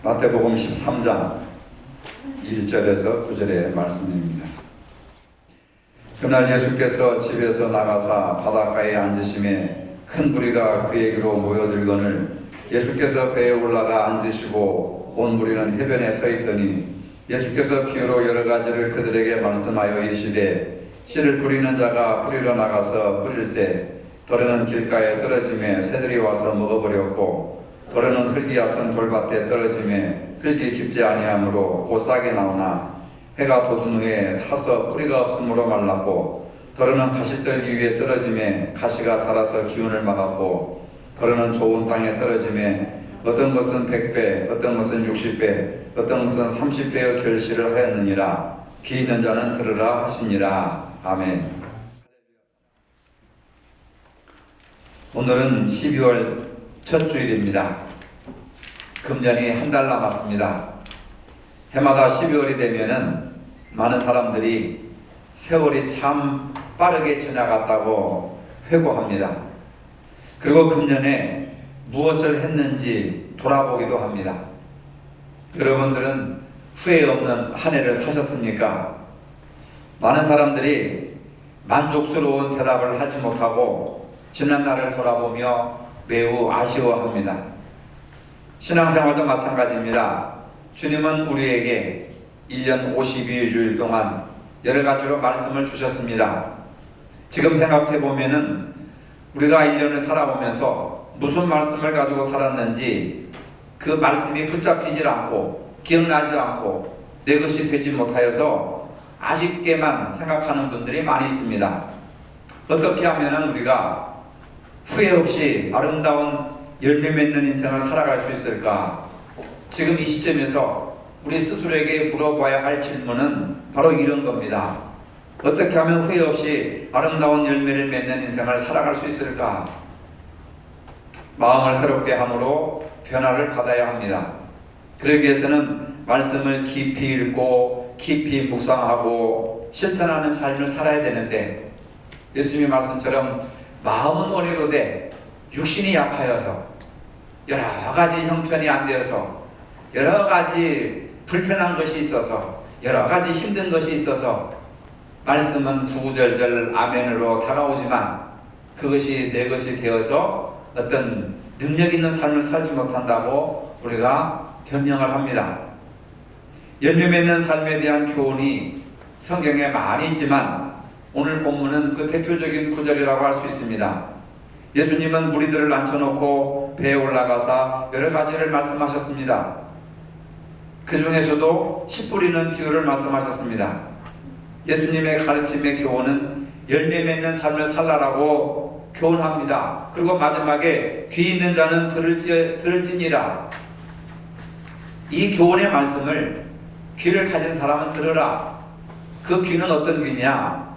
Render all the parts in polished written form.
마태복음 13장 1절에서 9절의 말씀입니다. 그날 예수께서 집에서 나가사 바닷가에 앉으심에 큰 무리가 그에게로 모여들거늘 예수께서 배에 올라가 앉으시고 온 무리는 해변에 서 있더니 예수께서 비유로 여러 가지를 그들에게 말씀하여 이르시되 씨를 뿌리는 자가 뿌리러 나가서 뿌릴새 더러는 길가에 떨어짐에 새들이 와서 먹어버렸고 더러는 흙이 얕은 돌밭에 떨어짐에 흙이 깊지 아니하므로 곧 싹이 나오나 해가 돋은 후에 타서 뿌리가 없으므로 말랐고 더러는 가시떨기 위에 떨어짐에 가시가 자라서 기운을 막았고 더러는 좋은 땅에 떨어짐에 어떤 것은 100배 어떤 것은 60배 어떤 것은 30배의 결실을 하였느니라. 귀 있는 자는 들으라 하시니라. 아멘. 오늘은 12월 첫 주일입니다. 금년이 한 달 남았습니다. 해마다 12월이 되면은 많은 사람들이 세월이 참 빠르게 지나갔다고 회고합니다. 그리고 금년에 무엇을 했는지 돌아보기도 합니다. 여러분들은 후회 없는 한 해를 사셨습니까? 많은 사람들이 만족스러운 대답을 하지 못하고 지난날을 돌아보며 매우 아쉬워합니다. 신앙생활도 마찬가지입니다. 주님은 우리에게 1년 52주일 동안 여러 가지로 말씀을 주셨습니다. 지금 생각해 보면은 우리가 1년을 살아오면서 무슨 말씀을 가지고 살았는지 그 말씀이 붙잡히질 않고 기억나지 않고 내 것이 되지 못하여서 아쉽게만 생각하는 분들이 많이 있습니다. 어떻게 하면 우리가 후회 없이 아름다운 열매 맺는 인생을 살아갈 수 있을까? 지금 이 시점에서 우리 스스로에게 물어봐야 할 질문은 바로 이런 겁니다. 어떻게 하면 후회 없이 아름다운 열매를 맺는 인생을 살아갈 수 있을까? 마음을 새롭게 함으로 변화를 받아야 합니다. 그러기 위해서는 말씀을 깊이 읽고 깊이 묵상하고 실천하는 삶을 살아야 되는데 예수님의 말씀처럼 마음은 온유로되 육신이 약하여서 여러 가지 형편이 안 되어서 여러 가지 불편한 것이 있어서 여러 가지 힘든 것이 있어서 말씀은 구구절절 아멘으로 다가오지만 그것이 내 것이 되어서 어떤 능력 있는 삶을 살지 못한다고 우리가 변명을 합니다. 열매 맺는 삶에 대한 교훈이 성경에 많이 있지만 오늘 본문은 그 대표적인 구절이라고 할 수 있습니다. 예수님은 무리들을 앉혀놓고 배에 올라가사 여러 가지를 말씀하셨습니다. 그 중에서도 씨 뿌리는 비유를 말씀하셨습니다. 예수님의 가르침의 교훈은 열매 맺는 삶을 살라라고 교훈합니다. 그리고 마지막에 귀 있는 자는 들을지니라. 이 교훈의 말씀을 귀를 가진 사람은 들으라. 그 귀는 어떤 귀냐?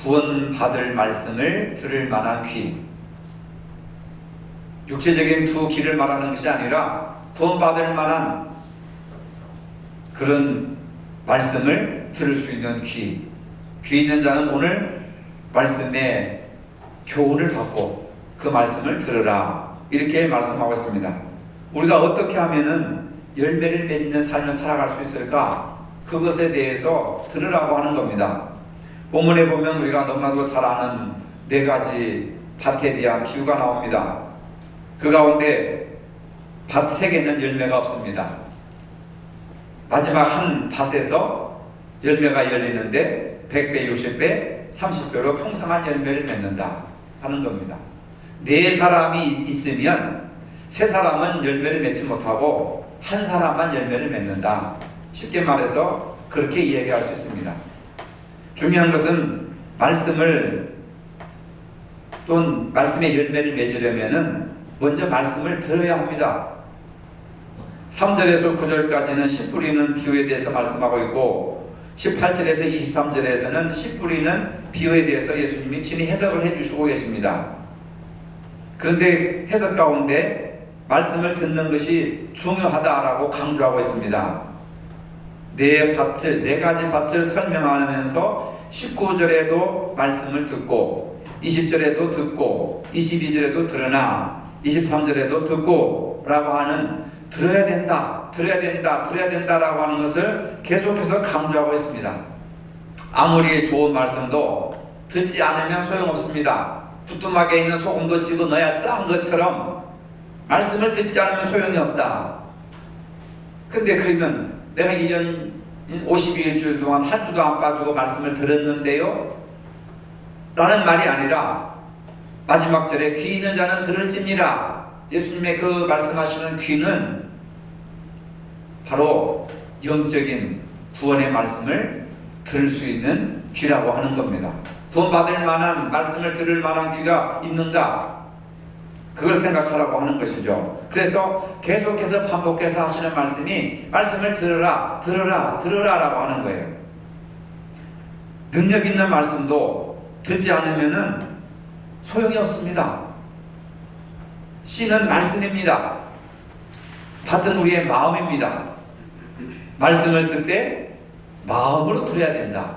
구원받을 말씀을 들을 만한 귀. 육체적인 두 귀를 말하는 것이 아니라 구원받을 만한 그런 말씀을 들을 수 있는 귀. 귀 있는 자는 오늘 말씀의 교훈을 받고 그 말씀을 들으라. 이렇게 말씀하고 있습니다. 우리가 어떻게 하면은 열매를 맺는 삶을 살아갈 수 있을까? 그것에 대해서 들으라고 하는 겁니다. 본문에 보면 우리가 너무나도 잘 아는 4가지 밭에 대한 비유가 나옵니다. 그 가운데 밭 3개는 열매가 없습니다. 마지막 한 밭에서 열매가 열리는데 100배, 60배, 30배로 풍성한 열매를 맺는다 하는 겁니다. 4사람이 있으면 3사람은 열매를 맺지 못하고 한 사람만 열매를 맺는다. 쉽게 말해서 그렇게 이야기할 수 있습니다. 중요한 것은 말씀을 또는 말씀의 열매를 맺으려면은 먼저 말씀을 들어야 합니다. 3절에서 9절까지는 씨 뿌리는 비유에 대해서 말씀하고 있고 18절에서 23절에서는 씨 뿌리는 비유에 대해서 예수님이 친히 해석을 해주시고 계십니다. 그런데 해석 가운데 말씀을 듣는 것이 중요하다라고 강조하고 있습니다. 4가지 밭을 설명하면서 19절에도 말씀을 듣고 20절에도 듣고 22절에도 들으나 23절에도 듣고 라고 하는 들어야 된다, 들어야 된다, 들어야 된다라고 하는 것을 계속해서 강조하고 있습니다. 아무리 좋은 말씀도 듣지 않으면 소용없습니다. 부뚜막에 있는 소금도 집어넣어야 짠 것처럼 말씀을 듣지 않으면 소용이 없다. 근데 그러면 내가 1년 52일주일 동안 한 주도 안 빠지고 말씀을 들었는데요? 라는 말이 아니라 마지막 절에 귀 있는 자는 들을지니라. 예수님의 그 말씀하시는 귀는 바로 영적인 구원의 말씀을 들을 수 있는 귀라고 하는 겁니다. 돈 받을 만한 말씀을 들을 만한 귀가 있는가? 그걸 생각하라고 하는 것이죠. 그래서 계속해서 반복해서 하시는 말씀이 말씀을 들으라, 들으라, 들으라라고 하는 거예요. 능력 있는 말씀도 듣지 않으면은 소용이 없습니다. 씨는 말씀입니다. 밭은 우리의 마음입니다. 말씀을 듣을 때 마음으로 들어야 된다.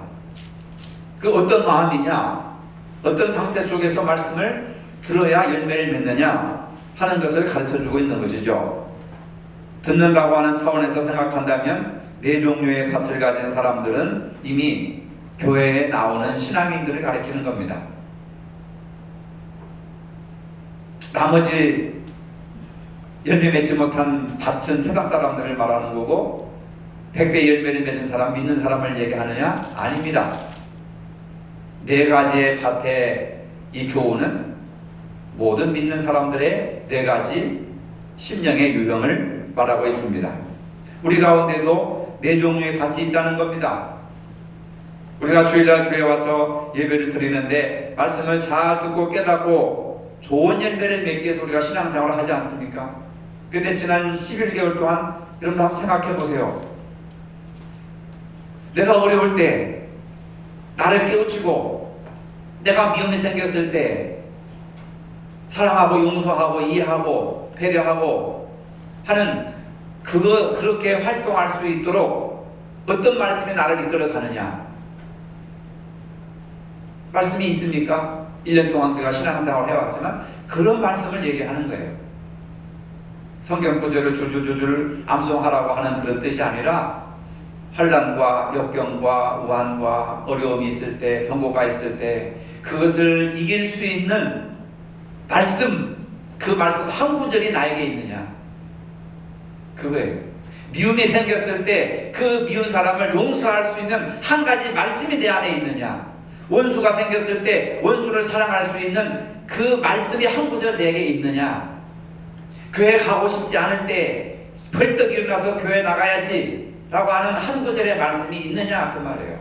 그 어떤 마음이냐, 어떤 상태 속에서 말씀을 들어야 열매를 맺느냐 하는 것을 가르쳐주고 있는 것이죠. 듣는다고 하는 차원에서 생각한다면 네 종류의 밭을 가진 사람들은 이미 교회에 나오는 신앙인들을 가리키는 겁니다. 나머지 열매 맺지 못한 밭은 세상 사람들을 말하는 거고 100배 열매를 맺은 사람, 믿는 사람을 얘기하느냐? 아닙니다. 네 가지의 밭의 이 교훈은 모든 믿는 사람들의 네 가지 심령의 유형을 말하고 있습니다. 우리 가운데도 네 종류의 밭이 있다는 겁니다. 우리가 주일날 교회 와서 예배를 드리는데 말씀을 잘 듣고 깨닫고 좋은 열매를 맺기 위해서 우리가 신앙생활을 하지 않습니까? 그런데 지난 11개월 동안 여러분 한번 생각해 보세요. 내가 어려울 때 나를 깨우치고 내가 미움이 생겼을 때 사랑하고 용서하고 이해하고 배려하고 하는 그렇게 활동할 수 있도록 어떤 말씀이 나를 이끌어 가느냐? 말씀이 있습니까? 1년 동안 내가 신앙생활을 해왔지만 그런 말씀을 얘기하는 거예요. 성경 구절을 줄줄줄줄 암송하라고 하는 그런 뜻이 아니라 환난과 역경과 우환과 어려움이 있을 때, 병고가 있을 때 그것을 이길 수 있는 말씀, 그 말씀 한 구절이 나에게 있느냐? 그거예요. 미움이 생겼을 때 그 미운 사람을 용서할 수 있는 한 가지 말씀이 내 안에 있느냐? 원수가 생겼을 때 원수를 사랑할 수 있는 그 말씀이 한 구절 내게 있느냐? 교회 가고 싶지 않을 때 벌떡 일어나서 교회 나가야지 라고 하는 한 구절의 말씀이 있느냐? 그 말이에요.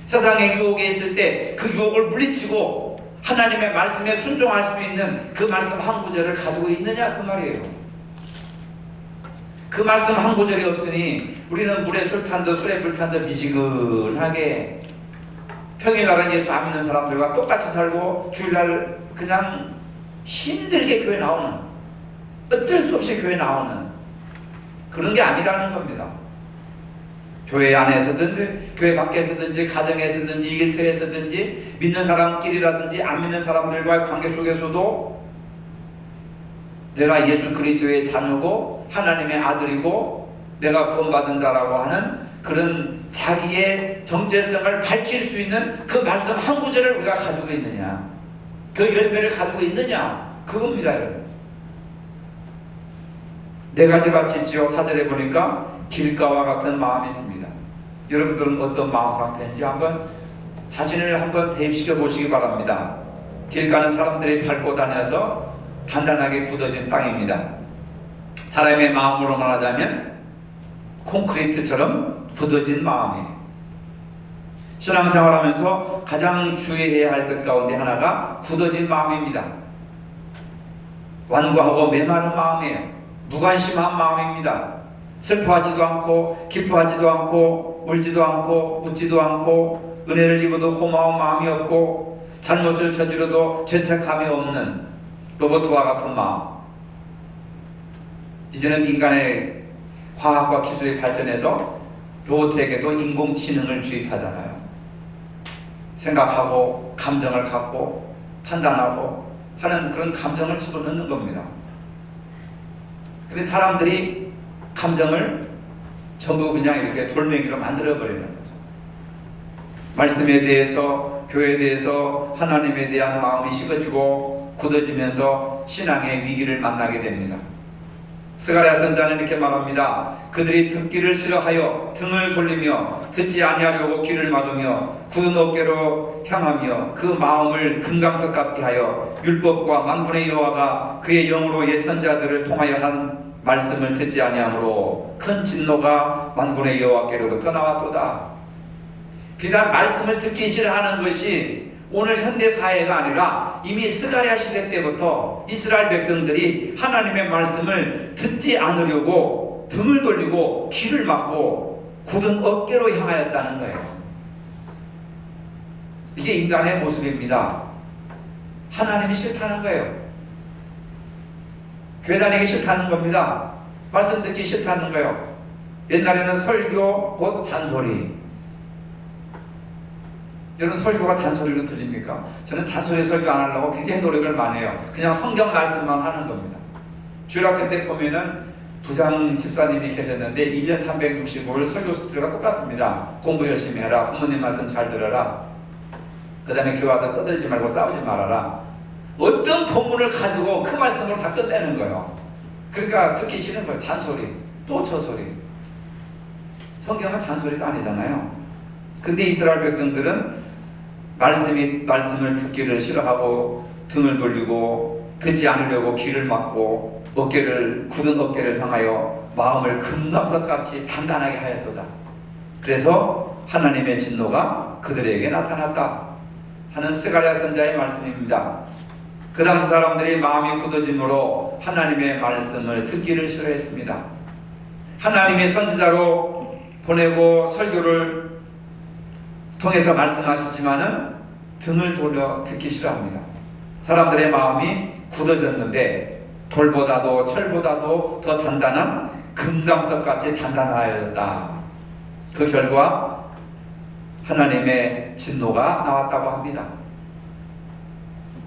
세상의 유혹에 있을 때 그 유혹을 물리치고 하나님의 말씀에 순종할 수 있는 그 말씀 한 구절을 가지고 있느냐? 그 말이에요. 그 말씀 한 구절이 없으니 우리는 물에 술 탄 듯 술에 물 탄 듯 미지근하게 평일날은 예수 안 믿는 사람들과 똑같이 살고 주일날 그냥 힘들게 교회 나오는, 어쩔 수 없이 교회 나오는 그런 게 아니라는 겁니다. 교회 안에서든지 교회 밖에서든지 가정에서든지 일터에서든지 믿는 사람끼리라든지 안 믿는 사람들과의 관계 속에서도 내가 예수 그리스도의 자녀고 하나님의 아들이고 내가 구원받은 자라고 하는 그런 자기의 정체성을 밝힐 수 있는 그 말씀 한 구절을 우리가 가지고 있느냐, 그 열매를 가지고 있느냐, 그겁니다. 여러분. 네 가지 밭이 있지요. 4절에 보니까 길가와 같은 마음이 있습니다. 여러분들은 어떤 마음 상태인지 한번 자신을 한번 대입시켜 보시기 바랍니다. 길가는 사람들이 밟고 다녀서 단단하게 굳어진 땅입니다. 사람의 마음으로 말하자면 콘크리트처럼 굳어진 마음이에요. 신앙생활하면서 가장 주의해야 할 것 가운데 하나가 굳어진 마음입니다. 완고하고 메마른 마음이에요. 무관심한 마음입니다. 슬퍼하지도 않고 기뻐하지도 않고 울지도 않고 웃지도 않고 은혜를 입어도 고마운 마음이 없고 잘못을 저지르도 죄책감이 없는 로봇과 같은 마음. 이제는 인간의 과학과 기술이 발전해서 로봇에게도 인공지능을 주입하잖아요. 생각하고 감정을 갖고 판단하고 하는 그런 감정을 집어넣는 겁니다. 근데 사람들이 감정을 전부 그냥 이렇게 돌멩이로 만들어버리는 거죠. 말씀에 대해서, 교회에 대해서 하나님에 대한 마음이 식어지고 굳어지면서 신앙의 위기를 만나게 됩니다. 스가랴 선지자는 이렇게 말합니다. 그들이 듣기를 싫어하여 등을 돌리며 듣지 아니하려고 귀를 막으며 굳은 어깨로 향하며 그 마음을 금강석 같게 하여 율법과 만군의 여호와가 그의 영으로 옛 선지자들을 통하여 한 말씀을 듣지 아니하므로 큰 진노가 만군의 여호와께로부터 나왔도다. 비단 말씀을 듣기 싫어하는 것이 오늘 현대 사회가 아니라 이미 스가랴 시대 때부터 이스라엘 백성들이 하나님의 말씀을 듣지 않으려고 등을 돌리고 귀를 막고 굳은 어깨로 향하였다는 거예요. 이게 인간의 모습입니다. 하나님이 싫다는 거예요. 교회 다니기 싫다는 겁니다. 말씀 듣기 싫다는 거예요. 옛날에는 설교 곧 잔소리. 여러분, 설교가 잔소리로 들립니까? 저는 잔소리 설교 안 하려고 굉장히 노력을 많이 해요. 그냥 성경 말씀만 하는 겁니다. 주일학교 때 보면은 부장 집사님이 계셨는데 1년 365일 설교 스트레가 똑같습니다. 공부 열심히 해라. 부모님 말씀 잘 들어라. 그 다음에 교회 와서 떠들지 말고 싸우지 말아라. 어떤 본문을 가지고 그 말씀으로 다 끝내는 거예요. 그러니까 듣기 싫은 거예요. 잔소리, 또 저 소리. 성경은 잔소리도 아니잖아요. 근데 이스라엘 백성들은 말씀을 듣기를 싫어하고 등을 돌리고 듣지 않으려고 귀를 막고 굳은 어깨를 향하여 마음을 금강석같이 단단하게 하였도다. 그래서 하나님의 진노가 그들에게 나타났다 하는 스가랴 선지자의 말씀입니다. 그 당시 사람들이 마음이 굳어짐으로 하나님의 말씀을 듣기를 싫어했습니다. 하나님의 선지자로 보내고 설교를 통해서 말씀하시지만은 등을 돌려 듣기 싫어합니다. 사람들의 마음이 굳어졌는데 돌보다도 철보다도 더 단단한 금강석같이 단단하였다. 그 결과 하나님의 진노가 나왔다고 합니다.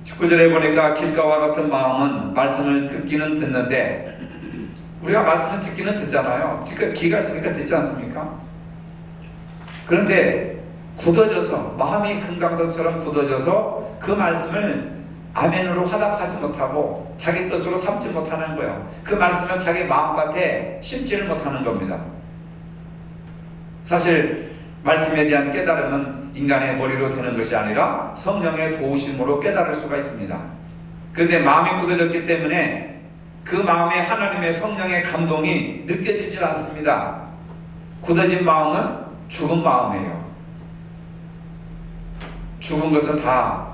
19절에 보니까 길가와 같은 마음은 말씀을 듣기는 듣는데, 우리가 말씀을 듣기는 듣잖아요. 귀가 있으니까 듣지 않습니까? 그런데 굳어져서, 마음이 금강석처럼 굳어져서 그 말씀을 아멘으로 화답하지 못하고 자기 것으로 삼지 못하는 거예요. 그 말씀을 자기 마음밭에 심지를 못하는 겁니다. 사실 말씀에 대한 깨달음은 인간의 머리로 되는 것이 아니라 성령의 도우심으로 깨달을 수가 있습니다. 그런데 마음이 굳어졌기 때문에 그 마음에 하나님의 성령의 감동이 느껴지질 않습니다. 굳어진 마음은 죽은 마음이에요. 죽은 것은 다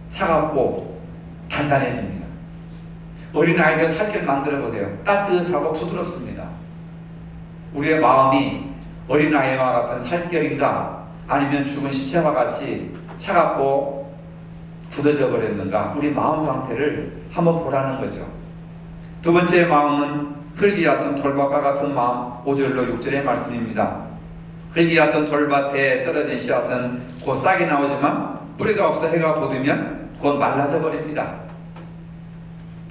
차갑고 단단해집니다. 어린아이들 살결 만들어 보세요. 따뜻하고 부드럽습니다. 우리의 마음이 어린아이와 같은 살결인가, 아니면 죽은 시체와 같이 차갑고 굳어져 버렸는가, 우리 마음 상태를 한번 보라는 거죠. 두 번째 마음은 흙이 얕은 돌밭과 같은 마음, 5절로 6절의 말씀입니다. 흙이 얕은 돌밭에 떨어진 씨앗은 곧 싹이 나오지만 뿌리가 없어 해가 돋으면 곧 말라져 버립니다.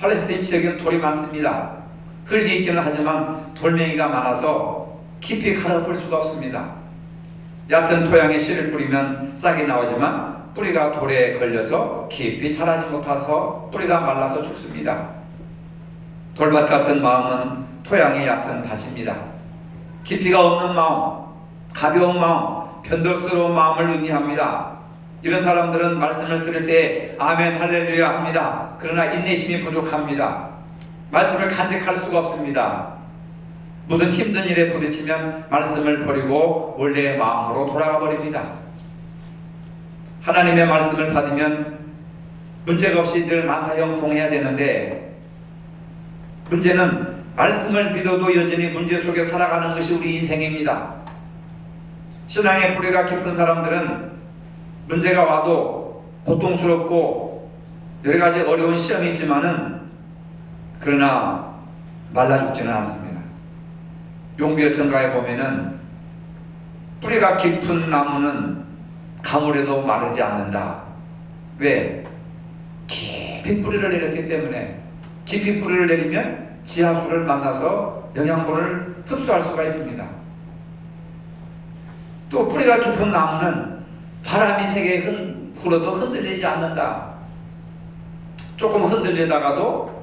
팔레스타인 지역에는 돌이 많습니다. 흙이 있기는 하지만 돌멩이가 많아서 깊이 가둬볼 수가 없습니다. 얕은 토양에 씨를 뿌리면 싹이 나오지만 뿌리가 돌에 걸려서 깊이 자라지 못해서 뿌리가 말라서 죽습니다. 돌밭 같은 마음은 토양이 얕은 밭입니다. 깊이가 없는 마음, 가벼운 마음, 변덕스러운 마음을 의미합니다. 이런 사람들은 말씀을 들을 때 아멘 할렐루야 합니다. 그러나 인내심이 부족합니다. 말씀을 간직할 수가 없습니다. 무슨 힘든 일에 부딪히면 말씀을 버리고 원래의 마음으로 돌아가 버립니다. 하나님의 말씀을 받으면 문제가 없이 늘 만사형통해야 되는데, 문제는 말씀을 믿어도 여전히 문제 속에 살아가는 것이 우리 인생입니다. 신앙의 뿌리가 깊은 사람들은 문제가 와도 고통스럽고 여러 가지 어려운 시험이 있지만은 그러나 말라 죽지는 않습니다. 용비어천가에 보면은 뿌리가 깊은 나무는 가물에도 마르지 않는다. 왜? 깊이 뿌리를 내렸기 때문에. 깊이 뿌리를 내리면 지하수를 만나서 영양분을 흡수할 수가 있습니다. 또 뿌리가 깊은 나무는 바람이 세게 불어도 흔들리지 않는다. 조금 흔들리다가도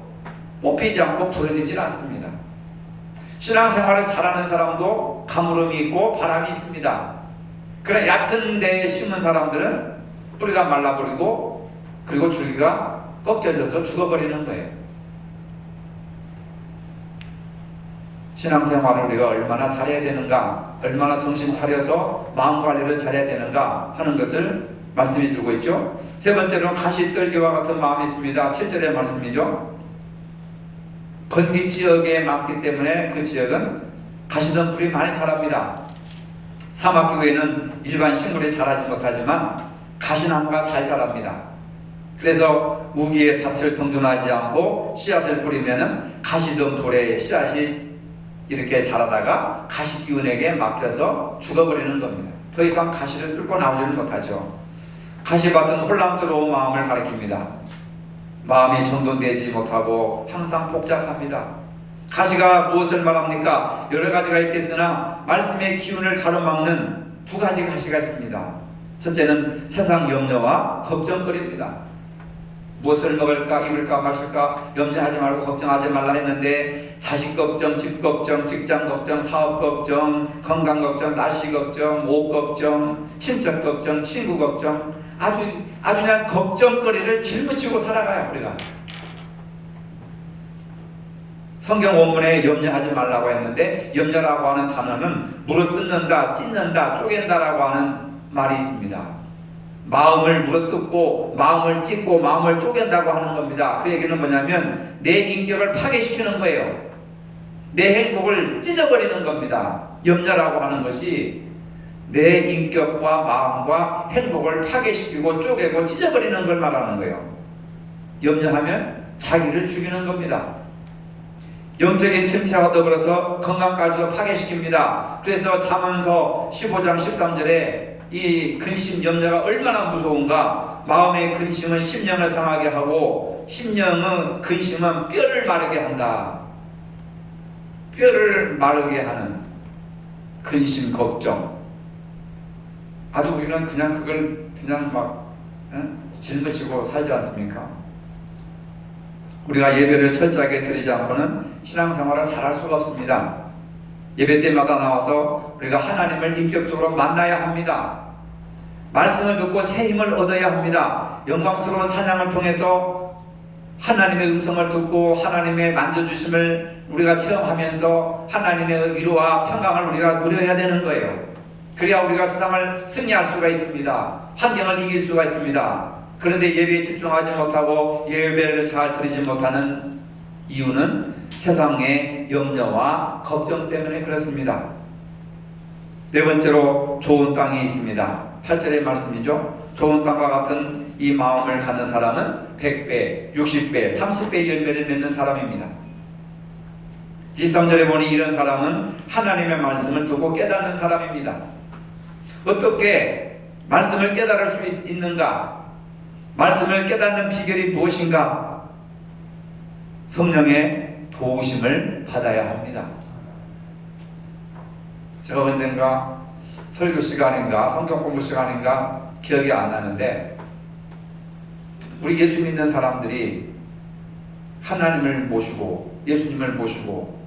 뽑히지 않고 부러지질 않습니다. 신앙생활을 잘하는 사람도 가물음이 있고 바람이 있습니다. 그런 얕은 데에 심은 사람들은 뿌리가 말라버리고 그리고 줄기가 꺾여져서 죽어버리는 거예요. 신앙생활을 우리가 얼마나 잘해야 되는가, 얼마나 정신 차려서 마음 관리를 잘해야 되는가 하는 것을 말씀해 주고 있죠. 세 번째로는 가시떨기와 같은 마음이 있습니다. 7절의 말씀이죠. 건기 지역에 많기 때문에 그 지역은 가시덤불이 많이 자랍니다. 사막교회는 일반 식물이 자라지 못하지만 가시나무가 잘 자랍니다. 그래서 우기에 밭을 동둔하지 않고 씨앗을 뿌리면은 가시덤불에 씨앗이 이렇게 자라다가 가시기운에게 막혀서 죽어버리는 겁니다. 더 이상 가시를 뚫고 나오지는 못하죠. 가시밭은 혼란스러운 마음을 가리킵니다. 마음이 정돈되지 못하고 항상 복잡합니다. 가시가 무엇을 말합니까? 여러 가지가 있겠으나 말씀의 기운을 가로막는 두 가지 가시가 있습니다. 첫째는 세상 염려와 걱정거리입니다. 무엇을 먹을까, 입을까, 마실까 염려하지 말고 걱정하지 말라 했는데 자식 걱정, 집 걱정, 직장 걱정, 사업 걱정, 건강 걱정, 날씨 걱정, 옷 걱정, 친척 걱정, 친구 걱정, 아주 그냥 걱정거리를 짊어지고 살아가요. 우리가 성경 원문에 염려하지 말라고 했는데 염려라고 하는 단어는 물어뜯는다, 찢는다, 쪼갠다라고 하는 말이 있습니다. 마음을 물어뜯고 마음을 찢고 마음을 쪼갠다고 하는 겁니다. 그 얘기는 뭐냐면 내 인격을 파괴시키는 거예요. 내 행복을 찢어버리는 겁니다. 염려라고 하는 것이 내 인격과 마음과 행복을 파괴시키고 쪼개고 찢어버리는 걸 말하는 거예요. 염려하면 자기를 죽이는 겁니다. 영적인 침체와 더불어서 건강까지도 파괴시킵니다. 그래서 잠언서 15장 13절에 이 근심 염려가 얼마나 무서운가. 마음의 근심은 심령을 상하게 하고 심령은 근심은 뼈를 마르게 한다. 뼈를 마르게 하는 근심 걱정. 아주 우리는 그냥 그걸 그냥 막 짊어지고 살지 않습니까? 우리가 예배를 철저하게 드리지 않고는 신앙생활을 잘할 수가 없습니다. 예배 때마다 나와서 우리가 하나님을 인격적으로 만나야 합니다. 말씀을 듣고 새 힘을 얻어야 합니다. 영광스러운 찬양을 통해서 하나님의 음성을 듣고 하나님의 만져주심을 우리가 체험하면서 하나님의 위로와 평강을 우리가 누려야 되는 거예요. 그래야 우리가 세상을 승리할 수가 있습니다. 환경을 이길 수가 있습니다. 그런데 예배에 집중하지 못하고 예배를 잘 드리지 못하는 이유는 세상의 염려와 걱정 때문에 그렇습니다. 네 번째로 좋은 땅이 있습니다. 8절의 말씀이죠. 좋은 땅과 같은 이 마음을 갖는 사람은 100배, 60배, 30배의 열매를 맺는 사람입니다. 23절에 보니 이런 사람은 하나님의 말씀을 듣고 깨닫는 사람입니다. 어떻게 말씀을 깨달을 수 있는가? 말씀을 깨닫는 비결이 무엇인가? 성령의 도우심을 받아야 합니다. 제가 언젠가 설교 시간인가 성경 공부 시간인가 기억이 안 나는데 우리 예수 믿는 사람들이 하나님을 모시고 예수님을 모시고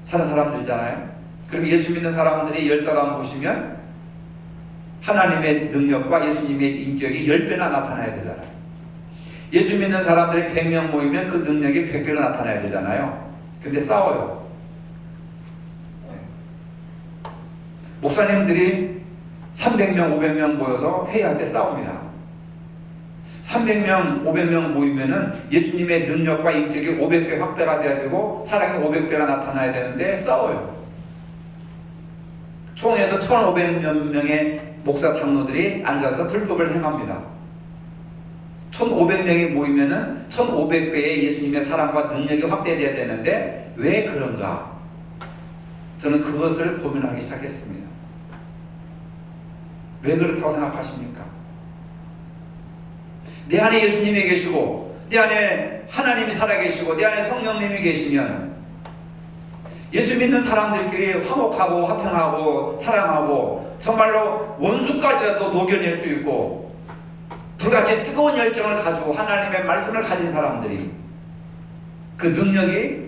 사는 사람들이잖아요. 그럼 예수 믿는 사람들이 10사람 모시면 하나님의 능력과 예수님의 인격이 10배나 나타나야 되잖아요. 예수 믿는 사람들이 100명 모이면 그 능력이 100배로 나타나야 되잖아요. 근데 싸워요. 목사님들이 300명, 500명 모여서 회의할 때 싸웁니다. 300명, 500명 모이면은 예수님의 능력과 인격이 500배 확대가 돼야 되고 사랑이 500배가 나타나야 되는데 싸워요. 총회에서 1,500몇 명의 목사 장로들이 앉아서 불법을 행합니다. 1,500명이 모이면은 1,500배의 예수님의 사랑과 능력이 확대돼야 되는데 왜 그런가? 저는 그것을 고민하기 시작했습니다. 왜 그렇다고 생각하십니까? 내 안에 예수님이 계시고 내 안에 안에 하나님이 살아계시고 내 안에 성령님이 계시면 예수 믿는 사람들끼리 화목하고 화평하고 사랑하고 정말로 원수까지라도 녹여낼 수 있고 불같이 뜨거운 열정을 가지고 하나님의 말씀을 가진 사람들이 그 능력이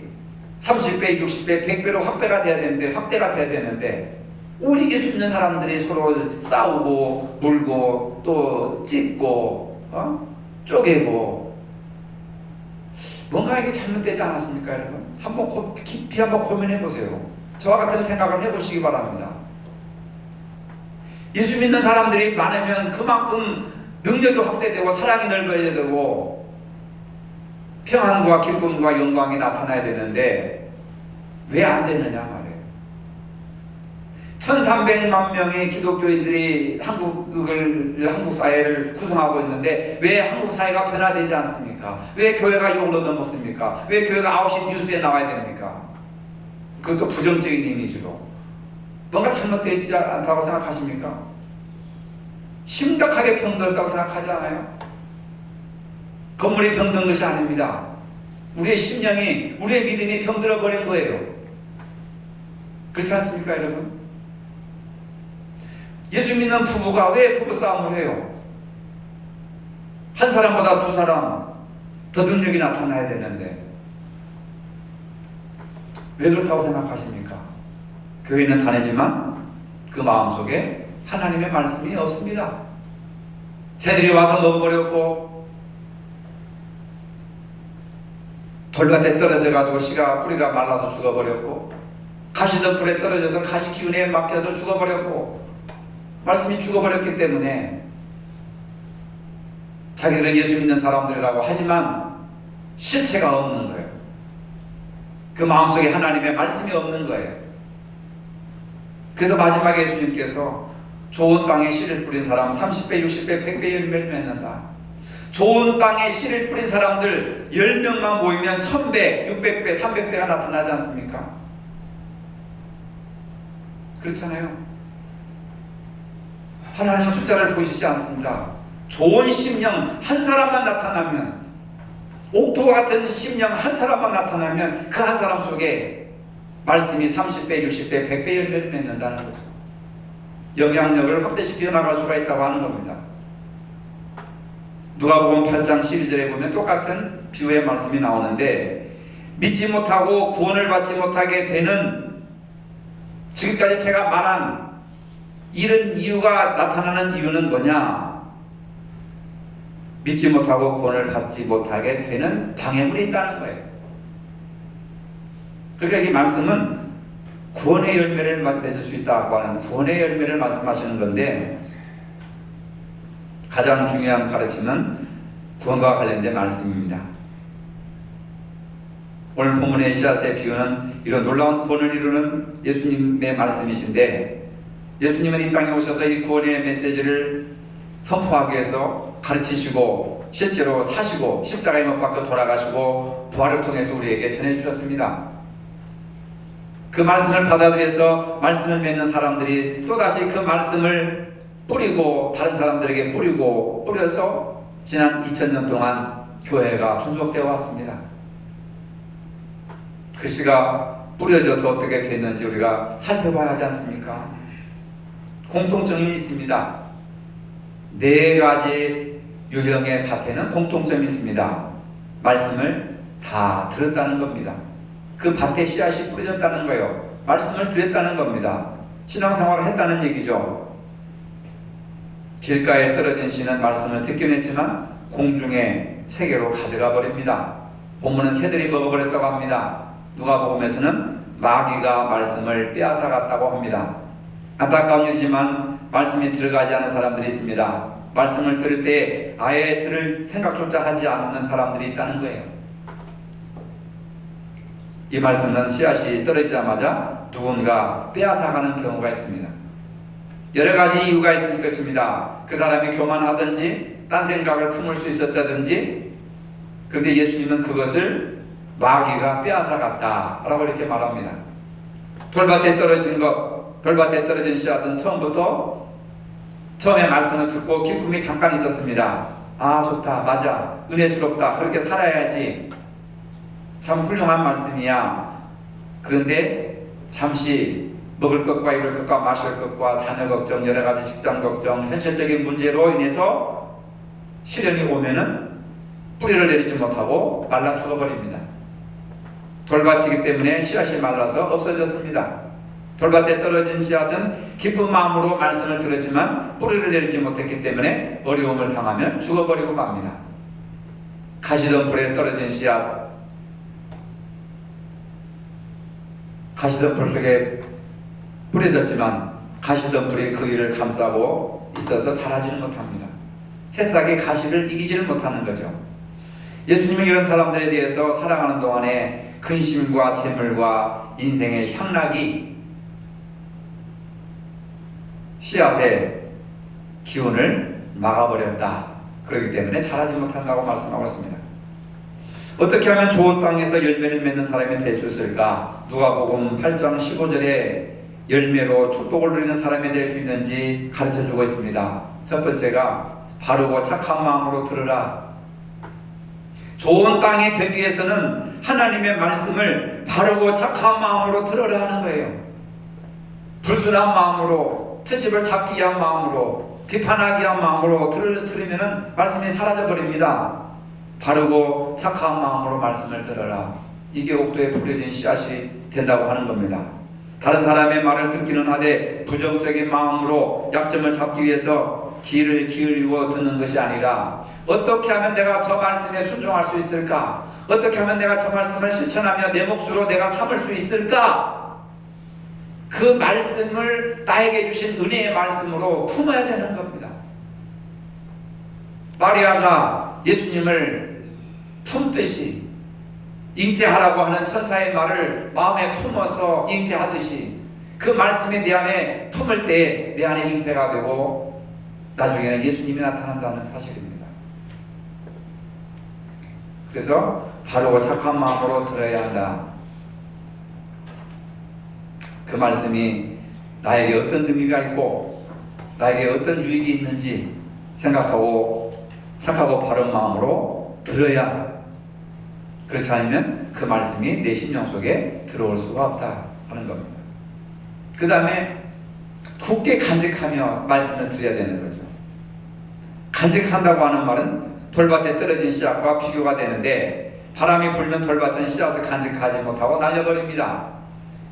30배, 60배, 100배로 확대가 돼야 되는데 우리 예수 믿는 사람들이 서로 싸우고 놀고 또 찢고 쪼개고 뭔가 이게 잘못되지 않았습니까, 여러분? 깊이 한번 고민해 보세요. 저와 같은 생각을 해보시기 바랍니다. 예수 믿는 사람들이 많으면 그만큼 능력이 확대되고 사랑이 넓어야 되고 평안과 기쁨과 영광이 나타나야 되는데 왜 안 되느냐 말이에요. 1300만 명의 기독교인들이 한국 사회를 구성하고 있는데 왜 한국 사회가 변화되지 않습니까? 왜 교회가 욕을 얻어먹습니까? 왜 교회가 9시 뉴스에 나와야 됩니까? 그것도 부정적인 이미지로. 뭔가 잘못되어 있지 않다고 생각하십니까? 심각하게 병들었다고 생각하지 않아요? 건물이 병든 것이 아닙니다. 우리의 심령이, 우리의 믿음이 병들어 버린 거예요. 그렇지 않습니까, 여러분? 예수 믿는 부부가 왜 부부싸움을 해요? 한 사람보다 두 사람 더 능력이 나타나야 되는데 왜 그렇다고 생각하십니까? 교회는 다니지만 그 마음속에 하나님의 말씀이 없습니다. 새들이 와서 먹어버렸고 돌밭에 떨어져가지고 씨가 뿌리가 말라서 죽어버렸고 가시도 불에 떨어져서 가시 기운에 막혀서 죽어버렸고 말씀이 죽어버렸기 때문에 자기들은 예수 믿는 사람들이라고 하지만 실체가 없는 거예요. 그 마음속에 하나님의 말씀이 없는 거예요. 그래서 마지막에 예수님께서 좋은 땅에 씨를 뿌린 사람 30배, 60배, 100배 열매를 맺는다. 좋은 땅에 씨를 뿌린 사람들 10명만 모이면 1000배, 600배, 300배가 나타나지 않습니까? 그렇잖아요. 하나님은 숫자를 보시지 않습니다. 좋은 심령 한 사람만 나타나면, 옥토와 같은 심령 한 사람만 나타나면 그 한 사람 속에 말씀이 30배, 60배, 100배 열매를 맺는다는 거죠. 영향력을 확대시켜 나갈 수가 있다고 하는 겁니다. 누가복음 8장 12절에 보면 똑같은 비유의 말씀이 나오는데 믿지 못하고 구원을 받지 못하게 되는, 지금까지 제가 말한 이런 이유가 나타나는 이유는 뭐냐? 믿지 못하고 구원을 받지 못하게 되는 방해물이 있다는 거예요. 그러니까 이 말씀은 구원의 열매를 맺을 수 있다고 하는 구원의 열매를 말씀하시는 건데, 가장 중요한 가르침은 구원과 관련된 말씀입니다. 오늘 본문의 이사야서의 비유는 이런 놀라운 구원을 이루는 예수님의 말씀이신데, 예수님은 이 땅에 오셔서 이 구원의 메시지를 선포하기 위해서 가르치시고 실제로 사시고 십자가에 못 박혀 돌아가시고 부활을 통해서 우리에게 전해주셨습니다. 그 말씀을 받아들여서 말씀을 맺는 사람들이 또다시 그 말씀을 뿌리고 다른 사람들에게 뿌려서 지난 2000년 동안 교회가 존속되어 왔습니다. 그 씨가 뿌려져서 어떻게 됐는지 우리가 살펴봐야 하지 않습니까? 공통점이 있습니다. 4가지 유형의 밭에는 공통점이 있습니다. 말씀을 다 들었다는 겁니다. 그 밭에 씨앗이 뿌려졌다는 거예요. 말씀을 들었다는 겁니다. 신앙생활을 했다는 얘기죠. 길가에 떨어진 씨는 말씀을 듣긴 했지만 공중의 세계로 가져가 버립니다. 본문은 새들이 먹어버렸다고 합니다. 누가복음에서는 마귀가 말씀을 빼앗아갔다고 합니다. 안타까운 일이지만 말씀이 들어가지 않은 사람들이 있습니다. 말씀을 들을 때 아예 들을 생각조차 하지 않는 사람들이 있다는 거예요. 이 말씀은 씨앗이 떨어지자마자 누군가 빼앗아가는 경우가 있습니다. 여러 가지 이유가 있을 것입니다. 그 사람이 교만하든지 딴 생각을 품을 수 있었다든지, 그런데 예수님은 그것을 마귀가 빼앗아갔다라고 이렇게 말합니다. 돌밭에 떨어진 씨앗은 처음에 말씀을 듣고 기쁨이 잠깐 있었습니다. 아, 좋다, 맞아, 은혜스럽다, 그렇게 살아야지, 참 훌륭한 말씀이야. 그런데 잠시 먹을 것과 입을 것과 마실 것과 자녀 걱정, 여러 가지 직장 걱정, 현실적인 문제로 인해서 시련이 오면은 뿌리를 내리지 못하고 말라 죽어버립니다. 돌밭이기 때문에 씨앗이 말라서 없어졌습니다. 돌밭에 떨어진 씨앗은 기쁜 마음으로 말씀을 들었지만 뿌리를 내리지 못했기 때문에 어려움을 당하면 죽어버리고 맙니다. 가시덤불에 떨어진 씨앗, 가시덤불 속에 뿌려졌지만 가시덤불이 그 위를 감싸고 있어서 자라지는 못합니다. 새싹이 가시를 이기지를 못하는 거죠. 예수님은 이런 사람들에 대해서 살아가는 동안에 근심과 재물과 인생의 향락이 씨앗의 기운을 막아버렸다. 그렇기 때문에 자라지 못한다고 말씀하고 있습니다. 어떻게 하면 좋은 땅에서 열매를 맺는 사람이 될 수 있을까? 누가복음 8장 15절에 열매로 축복을 누리는 사람이 될 수 있는지 가르쳐주고 있습니다. 첫 번째가 바르고 착한 마음으로 들으라. 좋은 땅이 되기 위해서는 하나님의 말씀을 바르고 착한 마음으로 들으라 하는 거예요. 불순한 마음으로, 트집을 잡기 위한 마음으로, 비판하기 위한 마음으로 들으면 말씀이 사라져버립니다. 바르고 착한 마음으로 말씀을 들어라. 이게 옥도에 뿌려진 씨앗이 된다고 하는 겁니다. 다른 사람의 말을 듣기는 하되 부정적인 마음으로 약점을 잡기 위해서 귀를 기울이고 듣는 것이 아니라 어떻게 하면 내가 저 말씀에 순종할 수 있을까? 어떻게 하면 내가 저 말씀을 실천하며 내 몫으로 내가 삼을 수 있을까? 그 말씀을 나에게 주신 은혜의 말씀으로 품어야 되는 겁니다. 마리아가 예수님을 품듯이 잉태하라고 하는 천사의 말을 마음에 품어서 잉태하듯이 그 말씀이 내 안에 품을 때 내 안에 잉태가 되고 나중에는 예수님이 나타난다는 사실입니다. 그래서 바르고 착한 마음으로 들어야 한다. 그 말씀이 나에게 어떤 의미가 있고 나에게 어떤 유익이 있는지 생각하고 착하고 바른 마음으로 들어야, 그렇지 않으면 그 말씀이 내 심령 속에 들어올 수가 없다 하는 겁니다. 그 다음에 굳게 간직하며 말씀을 드려야 되는 거죠. 간직한다고 하는 말은 돌밭에 떨어진 씨앗과 비교가 되는데 바람이 불면 돌밭은 씨앗을 간직하지 못하고 날려버립니다.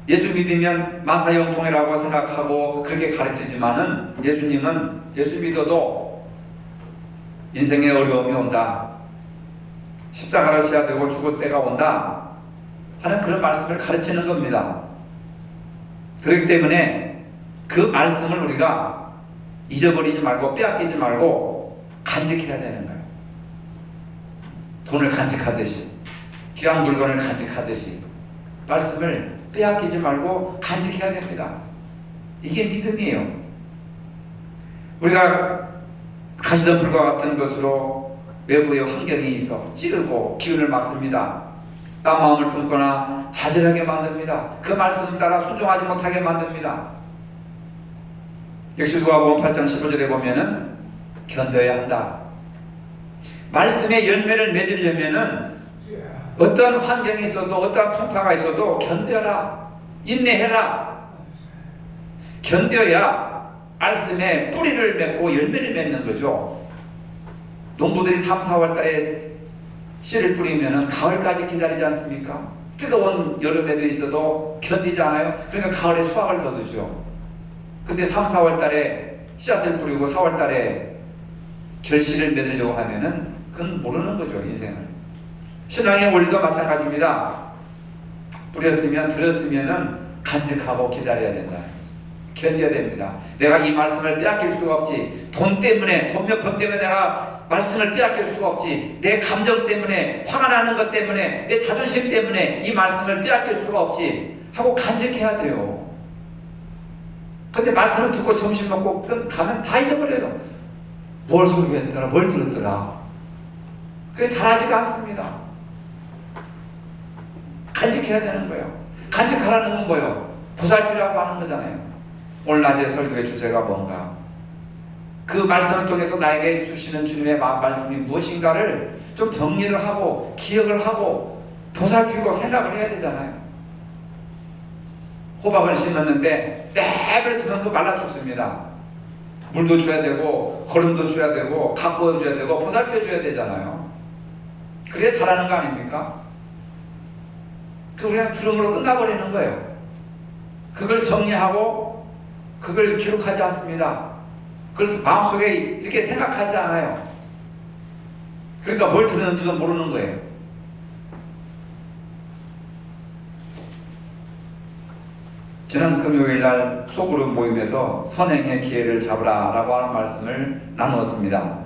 예수 믿으면 만사형통이라고 생각하고 그렇게 가르치지만은 예수님은 예수 믿어도 인생에 어려움이 온다, 십자가를 져야 되고 죽을 때가 온다 하는 그런 말씀을 가르치는 겁니다. 그렇기 때문에 그 말씀을 우리가 잊어버리지 말고 빼앗기지 말고 간직해야 되는 거예요. 돈을 간직하듯이, 귀한 물건을 간직하듯이 말씀을 빼앗기지 말고 간직해야 됩니다. 이게 믿음이에요. 우리가 가시덤불과 같은 것으로 외부의 환경이 있어 찌르고 기운을 막습니다. 땀 마음을 품거나 좌절하게 만듭니다. 그 말씀 따라 순종하지 못하게 만듭니다. 역시 누가복음 8장 15절에 보면은 견뎌야 한다. 말씀의 열매를 맺으려면은 어떤 환경이 있어도 어떤 풍파가 있어도 견뎌라, 인내해라. 견뎌야 말씀에 뿌리를 맺고 열매를 맺는 거죠. 농부들이 3, 4월 달에 씨를 뿌리면은 가을까지 기다리지 않습니까? 뜨거운 여름에도 있어도 견디지 않아요? 그러니까 가을에 수확을 거두죠. 근데 3, 4월 달에 씨앗을 뿌리고 4월 달에 결실을 맺으려고 하면은 그건 모르는 거죠, 인생을. 신앙의 원리도 마찬가지입니다. 뿌렸으면, 들었으면은 간직하고 기다려야 된다. 견뎌야 됩니다. 내가 이 말씀을 빼앗길 수가 없지. 돈 때문에, 돈 몇 푼 때문에 내가 말씀을 빼앗길 수가 없지. 내 감정 때문에, 화가 나는 것 때문에, 내 자존심 때문에 이 말씀을 빼앗길 수가 없지 하고 간직해야 돼요. 근데 말씀을 듣고 점심 먹고 가면 다 잊어버려요. 뭘 소리했더라, 뭘 들었더라. 그게 잘하지가 않습니다. 간직해야 되는 거예요. 간직하라는 건 뭐예요? 보살피라고 하는 거잖아요. 오늘 낮에 설교의 주제가 뭔가? 그 말씀을 통해서 나에게 주시는 주님의 말씀이 무엇인가를 좀 정리를 하고 기억을 하고 보살피고 생각을 해야 되잖아요. 호박을 심었는데 내버려 두면 그 말라 죽습니다. 물도 줘야 되고 거름도 줘야 되고 가꾸어 줘야 되고 보살펴 줘야 되잖아요. 그래야 자라는 거 아닙니까? 그 그냥 주름으로 끝나버리는 거예요. 그걸 정리하고 그걸 기록하지 않습니다. 그래서 마음속에 이렇게 생각하지 않아요. 그러니까 뭘 들었는지도 모르는 거예요. 지난 금요일날 소그룹 모임에서 선행의 기회를 잡으라 라고 하는 말씀을 나누었습니다.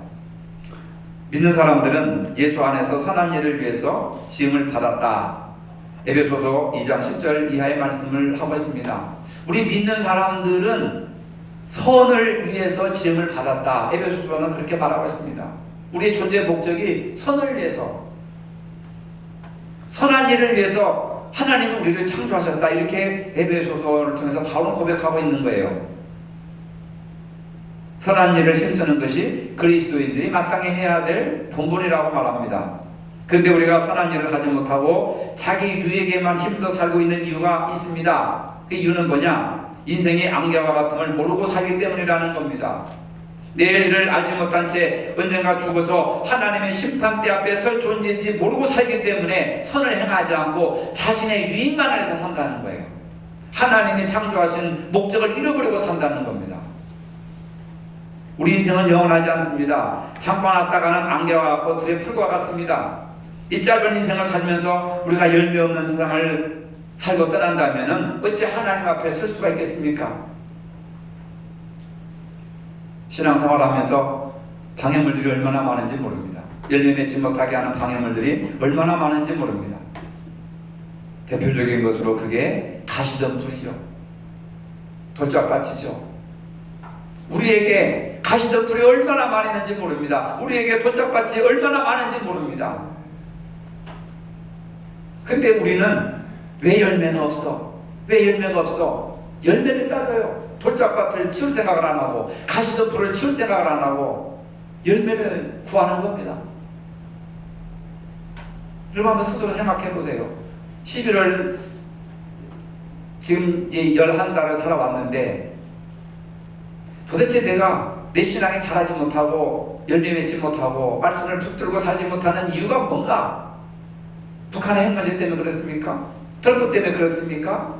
믿는 사람들은 예수 안에서 선한 일을 위해서 지음을 받았다. 에베소서 2장 10절 이하의 말씀을 하고 있습니다. 우리 믿는 사람들은 선을 위해서 지음을 받았다. 에베소서는 그렇게 말하고 있습니다. 우리의 존재의 목적이 선을 위해서, 선한 일을 위해서 하나님은 우리를 창조하셨다. 이렇게 에베소서를 통해서 바울은 고백하고 있는 거예요. 선한 일을 힘쓰는 것이 그리스도인들이 마땅히 해야 될 본분이라고 말합니다. 그런데 우리가 선한 일을 하지 못하고 자기 유익에만 힘써 살고 있는 이유가 있습니다. 그 이유는 뭐냐? 인생이 안개와 같음을 모르고 살기 때문이라는 겁니다. 내일 일을 알지 못한 채 언젠가 죽어서 하나님의 심판대 앞에 설 존재인지 모르고 살기 때문에 선을 행하지 않고 자신의 유익만 위해서 산다는 거예요. 하나님이 창조하신 목적을 잃어버리고 산다는 겁니다. 우리 인생은 영원하지 않습니다. 잠깐 왔다가는 안개와 같고 들의 풀과 같습니다. 이 짧은 인생을 살면서 우리가 열매 없는 세상을 살고 떠난다면 어찌 하나님 앞에 설 수가 있겠습니까? 신앙생활하면서 방해물들이 얼마나 많은지 모릅니다. 열매 맺지 못하게 하는 방해물들이 얼마나 많은지 모릅니다. 대표적인 것으로 그게 가시덤불이죠. 돌짝밭이죠. 우리에게 가시덤불이 얼마나 많이 있는지 모릅니다. 우리에게 돌짝밭이 얼마나 많은지 모릅니다. 근데 우리는 왜 열매가 없어? 왜 열매가 없어? 열매를 따져요. 돌짝밭을 치울 생각을 안 하고 가시덤불을 치울 생각을 안 하고 열매를 구하는 겁니다. 여러분 한번 스스로 생각해 보세요. 11월 지금 11달을 살아왔는데 도대체 내가 내 신앙이 자라지 못하고 열매 맺지 못하고 말씀을 붙들고 살지 못하는 이유가 뭔가? 북한의 핵문제 때문에 그렇습니까? 트럼프 때문에 그렇습니까?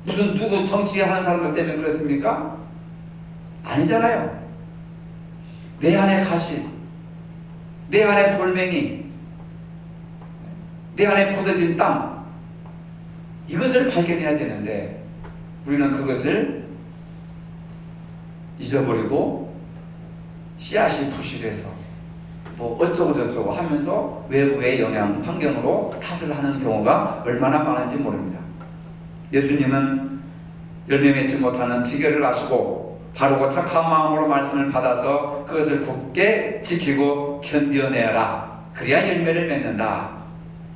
무슨 누구 정치하는 사람들 때문에 그렇습니까? 아니잖아요. 내 안에 가시, 내 안에 돌멩이, 내 안에 굳어진 땅, 이것을 발견해야 되는데 우리는 그것을 잊어버리고 씨앗이 부실해서 뭐 어쩌고 저쩌고 하면서 외부의 영향, 환경으로 탓을 하는 경우가 얼마나 많은지 모릅니다. 예수님은 열매 맺지 못하는 비결을 아시고 바르고 착한 마음으로 말씀을 받아서 그것을 굳게 지키고 견뎌내라. 그래야 열매를 맺는다.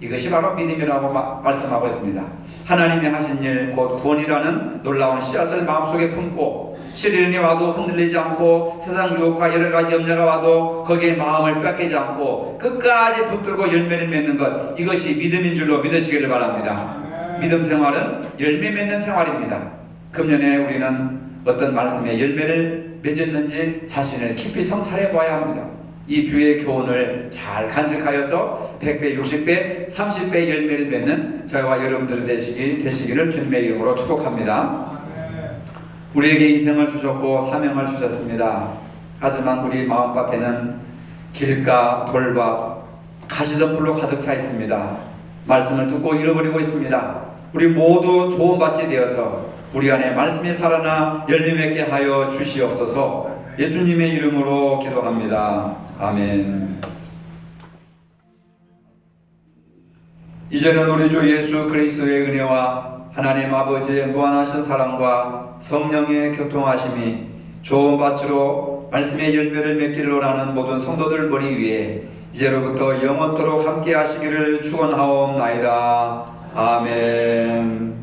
이것이 바로 믿음이라고 말씀하고 있습니다. 하나님이 하신 일, 곧 구원이라는 놀라운 씨앗을 마음속에 품고 시련이 와도 흔들리지 않고 세상 유혹과 여러 가지 염려가 와도 거기에 마음을 뺏기지 않고 끝까지 붙들고 열매를 맺는 것, 이것이 믿음인 줄로 믿으시기를 바랍니다. 믿음 생활은 열매 맺는 생활입니다. 금년에 우리는 어떤 말씀에 열매를 맺었는지 자신을 깊이 성찰해 보아야 합니다. 이 뷰의 교훈을 잘 간직하여서 100배, 60배, 30배 열매를 맺는 저와 여러분들이 되시기를 주님의 이름으로 축복합니다. 우리에게 인생을 주셨고 사명을 주셨습니다. 하지만 우리 마음밭에는 길가, 돌밭, 가시덤불로 가득 차 있습니다. 말씀을 듣고 잃어버리고 있습니다. 우리 모두 좋은 밭이 되어서 우리 안에 말씀이 살아나 열매 맺게 하여 주시옵소서. 예수님의 이름으로 기도합니다. 아멘. 이제는 우리 주 예수 그리스도의 은혜와 하나님 아버지의 무한하신 사랑과 성령의 교통하심이 좋은 밭으로 말씀의 열매를 맺기를 원하는 모든 성도들 머리 위에 이제로부터 영원토록 함께 하시기를 축원하옵나이다. 아멘.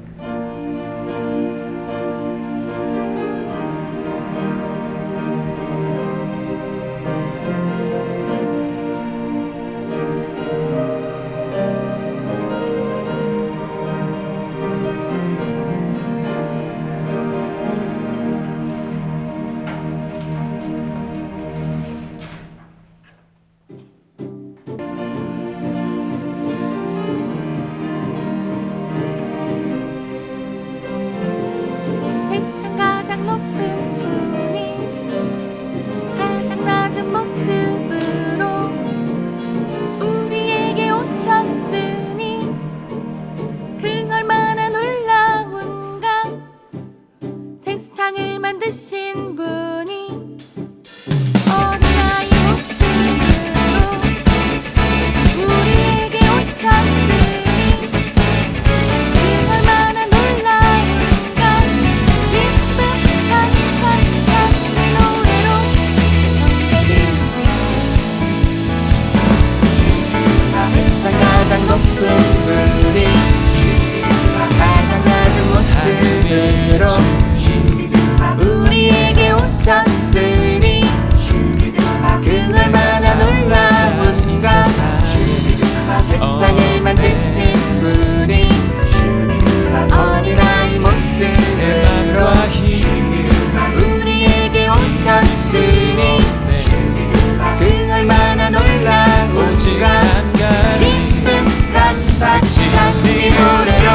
오직 한 가지 감사 찬미 노래로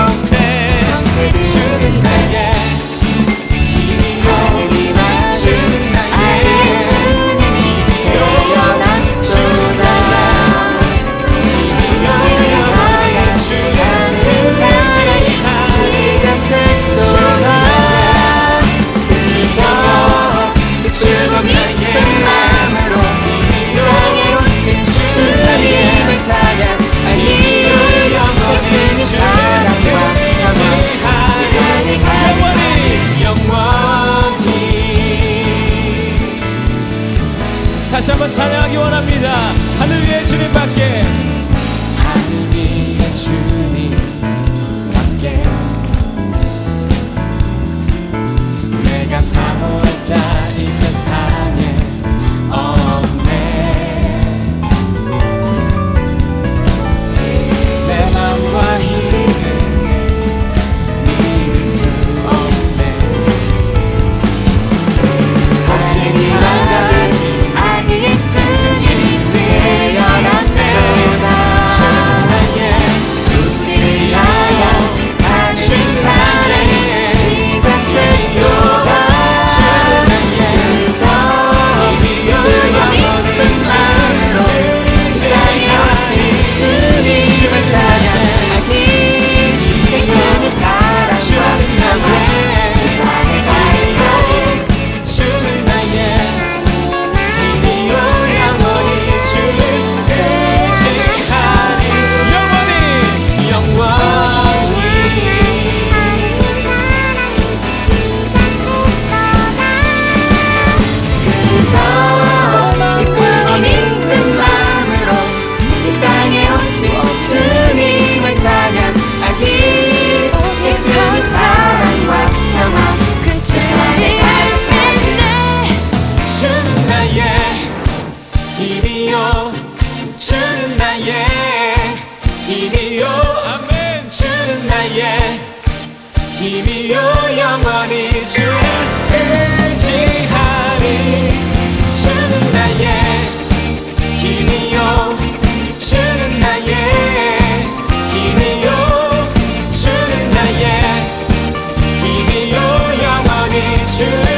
주는 나의 힘이요 주는 나의 다시 한번 찬양하기 원합니다. 하늘 위에 주님밖에, 하늘 위에 주님밖에 내가 사모할 자 이 세상에 없네. 내 마음과 힘을 믿을 수 없네. 오직 한 가지 힘이요 영원히 주를 의지하리. 주는 나의 힘이요 주는 나의 힘이요 주는 나의 힘이요 영원히 주를